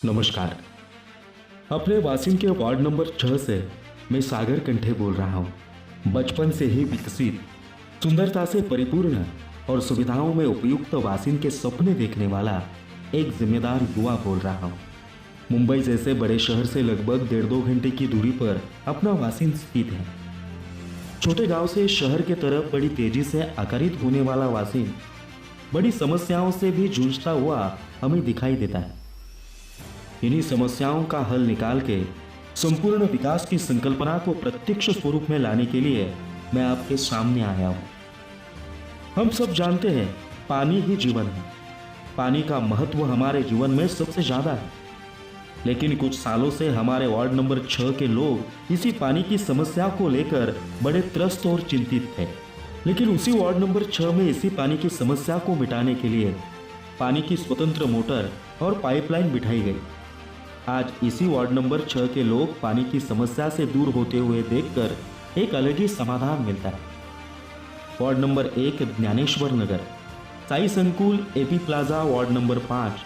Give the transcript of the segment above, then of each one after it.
नमस्कार। अपने वासिन के वार्ड नंबर 6 से मैं सागर कंठे बोल रहा हूँ। बचपन से ही विकसित, सुंदरता से परिपूर्ण और सुविधाओं में उपयुक्त वासिन के सपने देखने वाला एक जिम्मेदार युवा बोल रहा हूँ। मुंबई जैसे बड़े शहर से लगभग 1.5-2 घंटे की दूरी पर अपना वासिन स्थित है। छोटे गांव से शहर के तरफ बड़ी तेजी से आकारित होने वाला वासिन बड़ी समस्याओं से भी जूझता हुआ हमें दिखाई देता है। इन्हीं समस्याओं का हल निकाल के संपूर्ण विकास की संकल्पना को प्रत्यक्ष स्वरूप में लाने के लिए मैं आपके सामने आया हूं। हम सब जानते हैं पानी ही जीवन है। पानी का महत्व हमारे जीवन में सबसे ज्यादा है। लेकिन कुछ सालों से हमारे वार्ड नंबर 6 के लोग इसी पानी की समस्या को लेकर बड़े त्रस्त और चिंतित थे। लेकिन उसी वार्ड नंबर 6 में इसी पानी की समस्या को मिटाने के लिए पानी की स्वतंत्र मोटर और पाइपलाइन बिठाई गई। आज इसी वार्ड नंबर 6 के लोग पानी की समस्या से दूर होते हुए देखकर एक अलग ही समाधान मिलता है। Ward number 1 Gyaneshwar Nagar, Sai Sankul, AP plaza, ward number 5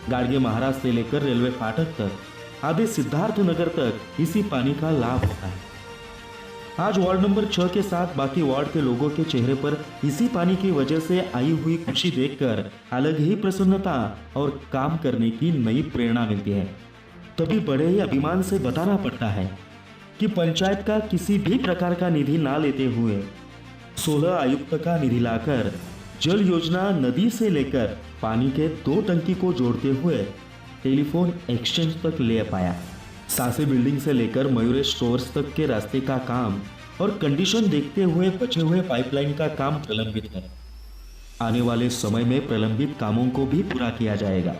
Gadge Maharaj से लेकर रेलवे फाटक तक आदि सिद्धार्थ नगर तक इसी पानी का लाभ होता है। आज वार्ड नंबर 6 के साथ बाकी वार्ड के लोगों के चेहरे पर इसी पानी की वजह से आई हुई खुशी देखकर अलग ही प्रसन्नता और काम करने की नई प्रेरणा मिलती है। तभी बड़े ही अभिमान से बताना पड़ता है कि पंचायत का किसी भी प्रकार का निधि ना लेते हुए 16 आयुक्त का निधि लाकर जल योजना नदी से लेकर पानी के 2 टंकी को जोड़ते हुए टेलीफोन एक्सचेंज तक ले पाया। सासे बिल्डिंग से लेकर मयूरेश स्टोर्स तक के रास्ते का काम और कंडीशन देखते हुए बचे हुए पाइपलाइन का काम प्रलंबित है। आने वाले समय में प्रलंबित कामों को भी पूरा किया जाएगा।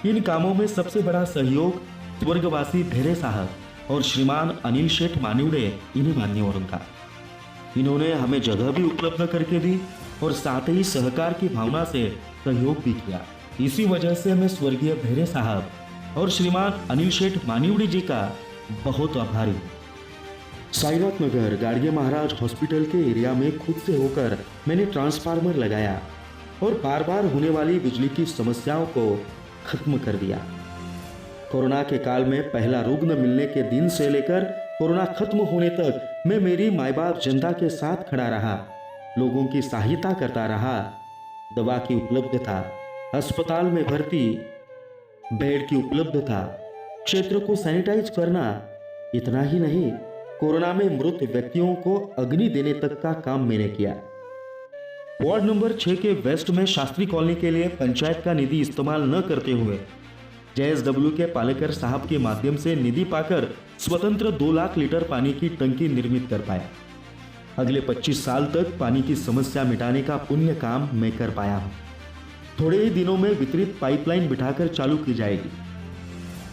इन कामों में सबसे बड़ा सहयोग स्वर्गवासी भेरे साहब और श्रीमान अनिल शेठ मानिवड़े इन्हीं मान्यवरों का। इन्होंने हमें जगह भी उपलब्ध करके दी और साथ ही सहकार की भावना से सहयोग भी किया। इसी वजह से मैं स्वर्गीय भेरे साहब और श्रीमान अनिल शेठ मानिवड़े जी का बहुत आभारी हूँ। साईनाथ नगर गाड़गे महाराज हॉस्पिटल के एरिया में खुद से होकर मैंने ट्रांसफार्मर लगाया और बार बार होने वाली बिजली की समस्याओं को खत्म कर दिया। कोरोना के काल में पहला रुग्ण मिलने के दिन से लेकर कोरोना खत्म होने तक मैं मेरी माई बाप जनता के साथ खड़ा रहा, लोगों की सहायता करता रहा। दवा की उपलब्धता, अस्पताल में भर्ती, बेड की उपलब्धता, क्षेत्र को सैनिटाइज करना, इतना ही नहीं, कोरोना में मृत व्यक्तियों को अग्नि देने तक का काम मैंने किया। वार्ड नंबर 6 के वेस्ट में शास्त्री कॉलोनी के लिए पंचायत का निधि इस्तेमाल न करते हुए JSW के पालेकर साहब के माध्यम से निधि पाकर स्वतंत्र 2 लाख लीटर पानी की टंकी निर्मित कर पाया। अगले 25 साल तक पानी की समस्या मिटाने का पुण्य काम मैं कर पाया हूँ। थोड़े ही दिनों में वितरित पाइपलाइन बिठाकर चालू की जाएगी।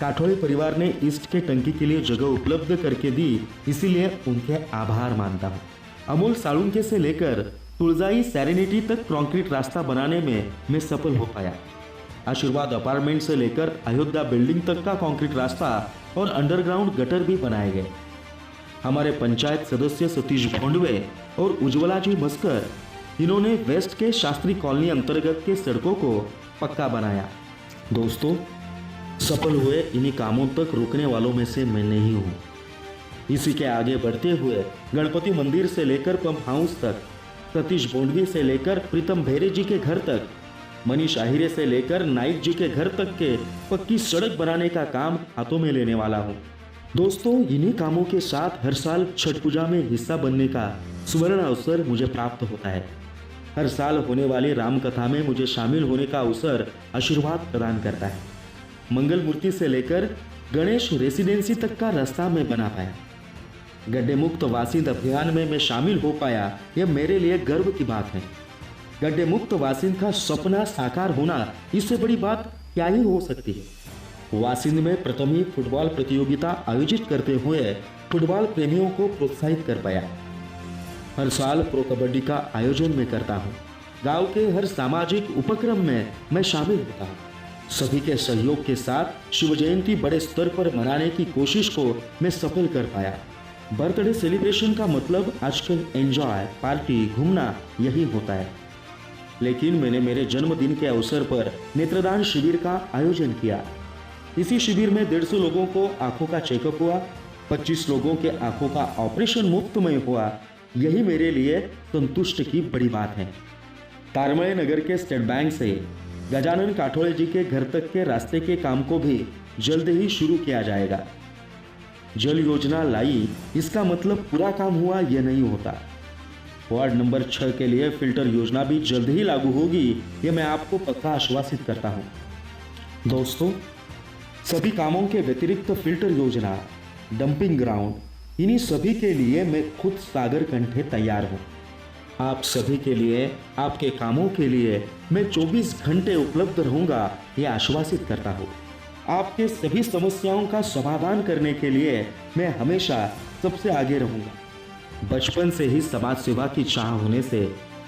काठोड़े परिवार ने ईस्ट के टंकी के लिए जगह उपलब्ध करके दी, इसीलिए उनके आभार मानता हूँ। अमोल सालुंके से लेकर तुलजाई सेरेनिटी तक कंक्रीट रास्ता बनाने में मैं सफल हो पाया। आशीर्वाद अपार्टमेंट से लेकर अयोध्या बिल्डिंग तक का कंक्रीट रास्ता और अंडरग्राउंड गटर भी बनाए गए। हमारे पंचायत सदस्य सतीश भोंडवे और उज्ज्वला जी मस्कर, इन्होंने वेस्ट के शास्त्री कॉलोनी अंतर्गत के सड़कों को पक्का बनाया। दोस्तों, सफल हुए इन्हीं कामों तक रुकने वालों में से मैं नहीं हूँ। इसी के आगे बढ़ते हुए गणपति मंदिर से लेकर पंप हाउस तक, सतीश भोंडवी से लेकर प्रीतम भेरे जी के घर तक, मनीष आहिरे से लेकर नाइक जी के घर तक के पक्की सड़क बनाने का काम हाथों में लेने वाला हूँ। दोस्तों, इन्हीं कामों के साथ हर साल छठ पूजा में हिस्सा बनने का सुवर्ण अवसर मुझे प्राप्त होता है। हर साल होने वाली राम कथा में मुझे शामिल होने का अवसर आशीर्वाद प्रदान करता है। मंगल मूर्ति से लेकर गणेश रेसिडेंसी तक का रास्ता मैं बना पाया। गड्ढे मुक्त वासिंद अभियान में मैं शामिल हो पाया, यह मेरे लिए गर्व की बात है। गड्ढे मुक्त वासिंद का सपना साकार होना, इससे बड़ी बात क्या ही हो सकती है। वासिंद में प्रथम ही फुटबॉल प्रतियोगिता आयोजित करते हुए फुटबॉल प्रेमियों को प्रोत्साहित कर पाया। हर साल प्रो कबड्डी का आयोजन मैं करता हूँ। गांव के हर सामाजिक उपक्रम में मैं शामिल होता हूँ। सभी के सहयोग के साथ शिव जयंती बड़े स्तर पर मनाने की कोशिश को मैं सफल कर पाया। बर्थडे सेलिब्रेशन का मतलब आजकल एंजॉय, पार्टी, घूमना यही होता है। लेकिन मैंने मेरे जन्मदिन के अवसर पर नेत्रदान शिविर का आयोजन किया। इसी शिविर में 150 लोगों को आंखों का चेकअप हुआ, 25 लोगों के आंखों का ऑपरेशन मुफ्त में हुआ। यही मेरे लिए संतुष्ट की बड़ी बात है। तारमय नगर के स्टेट बैंक से गजानन काठोड़े जी के घर तक के रास्ते के काम को भी जल्द ही शुरू किया जाएगा। जल योजना लाई, इसका मतलब पूरा काम हुआ यह नहीं होता। वार्ड नंबर 6 के लिए फिल्टर योजना भी जल्द ही लागू होगी, यह मैं आपको पक्का आश्वासित करता हूं। दोस्तों, सभी कामों के व्यतिरिक्त फिल्टर योजना, डंपिंग ग्राउंड, इन्हीं सभी के लिए मैं खुद सागर कंठे तैयार हूं। आप सभी के लिए, आपके कामों के लिए मैं 24 घंटे उपलब्ध रहूंगा, यह आश्वासित करता हूं। आपके सभी समस्याओं का समाधान करने के लिए मैं हमेशा सबसे आगे रहूंगा। बचपन से ही समाज सेवा की चाह होने से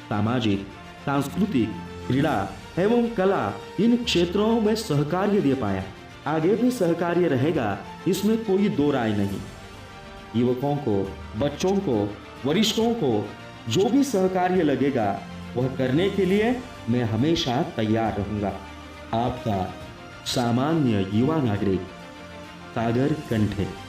सामाजिक, सांस्कृतिक, क्रीड़ा एवं कला इन क्षेत्रों में सहकार्य दे पाया। आगे भी सहकार्य रहेगा, इसमें कोई दो राय नहीं। युवकों को, बच्चों को, वरिष्ठों को जो भी सहकार्य लगेगा वह करने के लिए मैं हमेशा तैयार रहूंगा। आपका सामान्य युवा नागरिक सागर कंठे।